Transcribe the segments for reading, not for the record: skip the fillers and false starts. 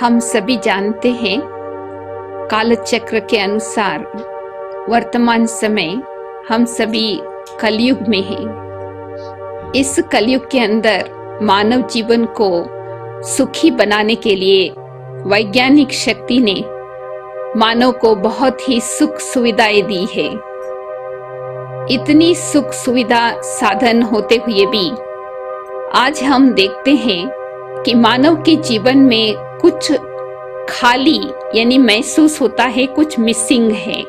हम सभी जानते हैं कालचक्र के अनुसार वर्तमान समय हम सभी कलयुग में हैं। इस कलयुग के अंदर मानव जीवन को सुखी बनाने के लिए वैज्ञानिक शक्ति ने मानव को बहुत ही सुख सुविधाएं दी है। इतनी सुख सुविधा साधन होते हुए भी आज हम देखते हैं कि मानव के जीवन में कुछ खाली यानी महसूस होता है, कुछ मिसिंग है।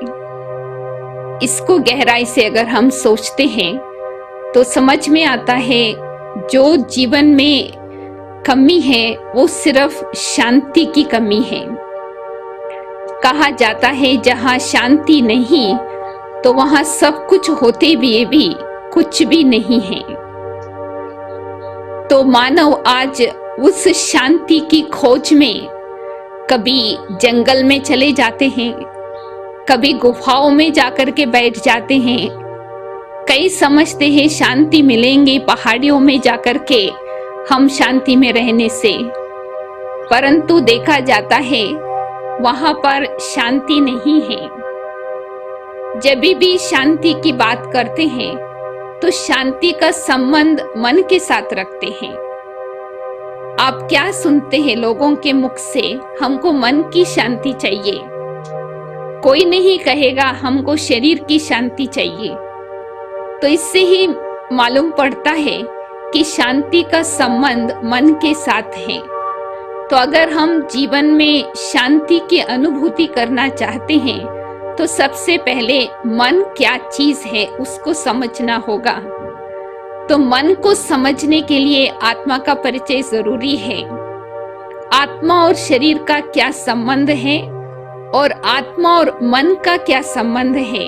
इसको गहराई से अगर हम सोचते हैं तो समझ में आता है जो जीवन में कमी है वो सिर्फ शांति की कमी है। कहा जाता है जहां शांति नहीं तो वहां सब कुछ होते हुए भी कुछ भी नहीं है। तो मानव आज उस शांति की खोज में कभी जंगल में चले जाते हैं, कभी गुफाओं में जाकर के बैठ जाते हैं। कई समझते हैं शांति मिलेंगे पहाड़ियों में जाकर के हम शांति में रहने से, परंतु देखा जाता है वहां पर शांति नहीं है। जब भी शांति की बात करते हैं तो शांति का संबंध मन के साथ रखते हैं। आप क्या सुनते हैं लोगों के मुख से, हमको मन की शांति चाहिए। कोई नहीं कहेगा हमको शरीर की शांति चाहिए। तो इससे ही मालूम पड़ता है कि शांति का संबंध मन के साथ है। तो अगर हम जीवन में शांति की अनुभूति करना चाहते हैं तो सबसे पहले मन क्या चीज है उसको समझना होगा। तो मन को समझने के लिए आत्मा का परिचय जरूरी है। आत्मा और शरीर का क्या संबंध है और आत्मा और मन का क्या संबंध है,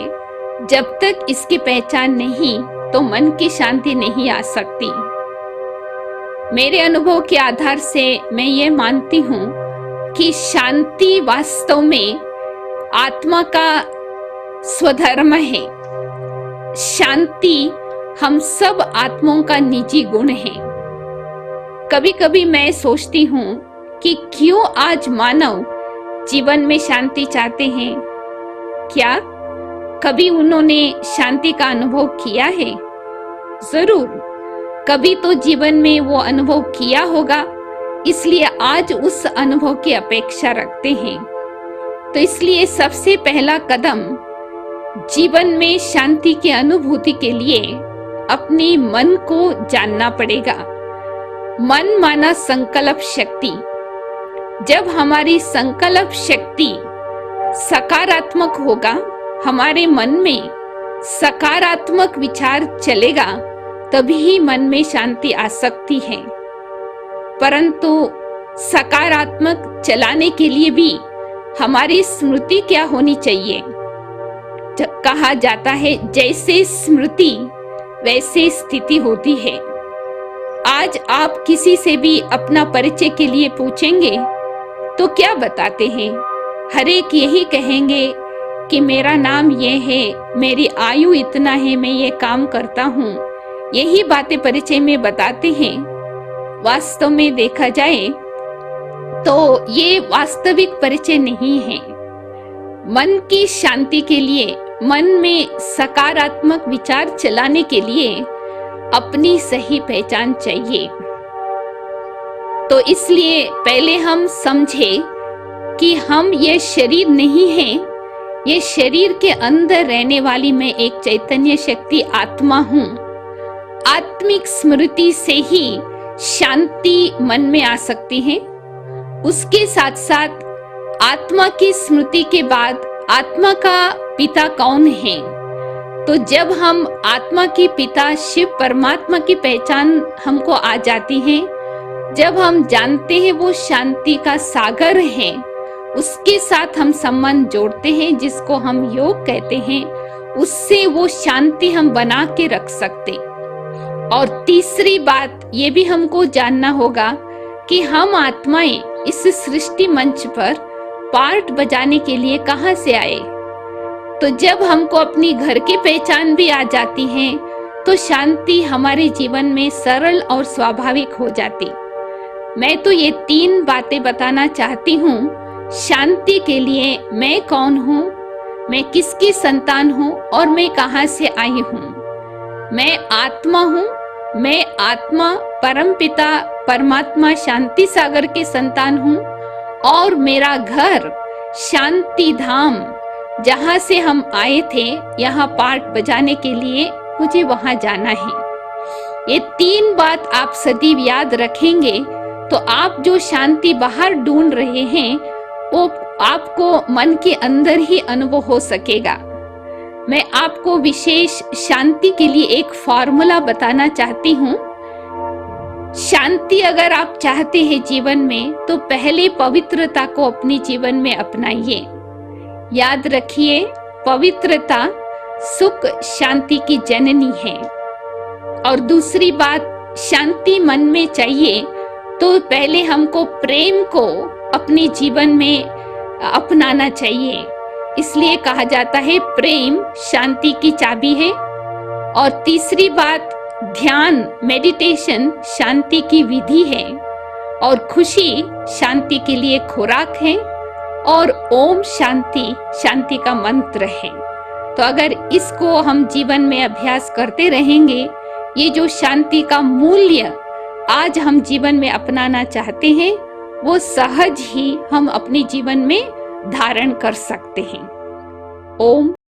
जब तक इसकी पहचान नहीं तो मन की शांति नहीं आ सकती। मेरे अनुभव के आधार से मैं ये मानती हूँ कि शांति वास्तव में आत्मा का स्वधर्म है। शांति हम सब आत्माओं का निजी गुण है। कभी कभी मैं सोचती हूँ कि क्यों आज मानव जीवन में शांति चाहते हैं। क्या कभी उन्होंने शांति का अनुभव किया है? जरूर कभी तो जीवन में वो अनुभव किया होगा, इसलिए आज उस अनुभव की अपेक्षा रखते हैं। तो इसलिए सबसे पहला कदम जीवन में शांति की अनुभूति के लिए अपने मन को जानना पड़ेगा। मन माना संकल्प शक्ति। जब हमारी संकल्प शक्ति सकारात्मक होगा, हमारे मन में सकारात्मक विचार चलेगा, तभी मन में शांति आ सकती है। परंतु सकारात्मक चलाने के लिए भी हमारी स्मृति क्या होनी चाहिए। कहा जाता है जैसे स्मृति वैसे स्थिति होती है। आज आप किसी से भी अपना परिचय के लिए पूछेंगे तो क्या बताते हैं? हर एक यही कहेंगे कि मेरा नाम ये है, मेरी आयु इतना है, मैं ये काम करता हूँ। यही बातें परिचय में बताते हैं। वास्तव में देखा जाए तो ये वास्तविक परिचय नहीं है। मन की शांति के लिए, मन में सकारात्मक विचार चलाने के लिए अपनी सही पहचान चाहिए। तो इसलिए पहले हम समझे कि हम ये शरीर नहीं है, ये शरीर के अंदर रहने वाली मैं एक चैतन्य शक्ति आत्मा हूँ। आत्मिक स्मृति से ही शांति मन में आ सकती है। उसके साथ साथ आत्मा की स्मृति के बाद आत्मा का पिता कौन है, तो जब हम आत्मा की पिता शिव परमात्मा की पहचान हमको आ जाती है, जब हम जानते हैं वो शांति का सागर है, उसके साथ हम संबंध जोड़ते हैं जिसको हम योग कहते हैं, उससे वो शांति हम बना के रख सकते। और तीसरी बात ये भी हमको जानना होगा कि हम आत्माएं इस सृष्टि मंच पर पार्ट बजाने के लिए कहाँ से आए। तो जब हमको अपनी घर की पहचान भी आ जाती है तो शांति हमारे जीवन में सरल और स्वाभाविक हो जाती। मैं तो ये 3 बातें बताना चाहती हूँ शांति के लिए। मैं कौन हूँ, मैं किसकी संतान हूँ और मैं कहाँ से आई हूँ। मैं आत्मा हूँ, मैं आत्मा परमपिता परमात्मा शांति सागर के संतान हूँ और मेरा घर शांति धाम, जहाँ से हम आए थे यहाँ पाठ बजाने के लिए, मुझे वहाँ जाना है। ये 3 बात आप सदैव याद रखेंगे तो आप जो शांति बाहर ढूंढ रहे हैं वो आपको मन के अंदर ही अनुभव हो सकेगा। मैं आपको विशेष शांति के लिए एक फॉर्मूला बताना चाहती हूँ। शांति अगर आप चाहते हैं जीवन में तो पहले पवित्रता को अपने जीवन में अपनाइए। याद रखिए, पवित्रता सुख शांति की जननी है। और दूसरी बात, शांति मन में चाहिए तो पहले हमको प्रेम को अपने जीवन में अपनाना चाहिए। इसलिए कहा जाता है प्रेम शांति की चाबी है। और तीसरी बात, ध्यान मेडिटेशन शांति की विधि है। और खुशी शांति के लिए खुराक है। और ओम शांति शांति का मंत्र है। तो अगर इसको हम जीवन में अभ्यास करते रहेंगे, ये जो शांति का मूल्य आज हम जीवन में अपनाना चाहते हैं वो सहज ही हम अपने जीवन में धारण कर सकते हैं। ओम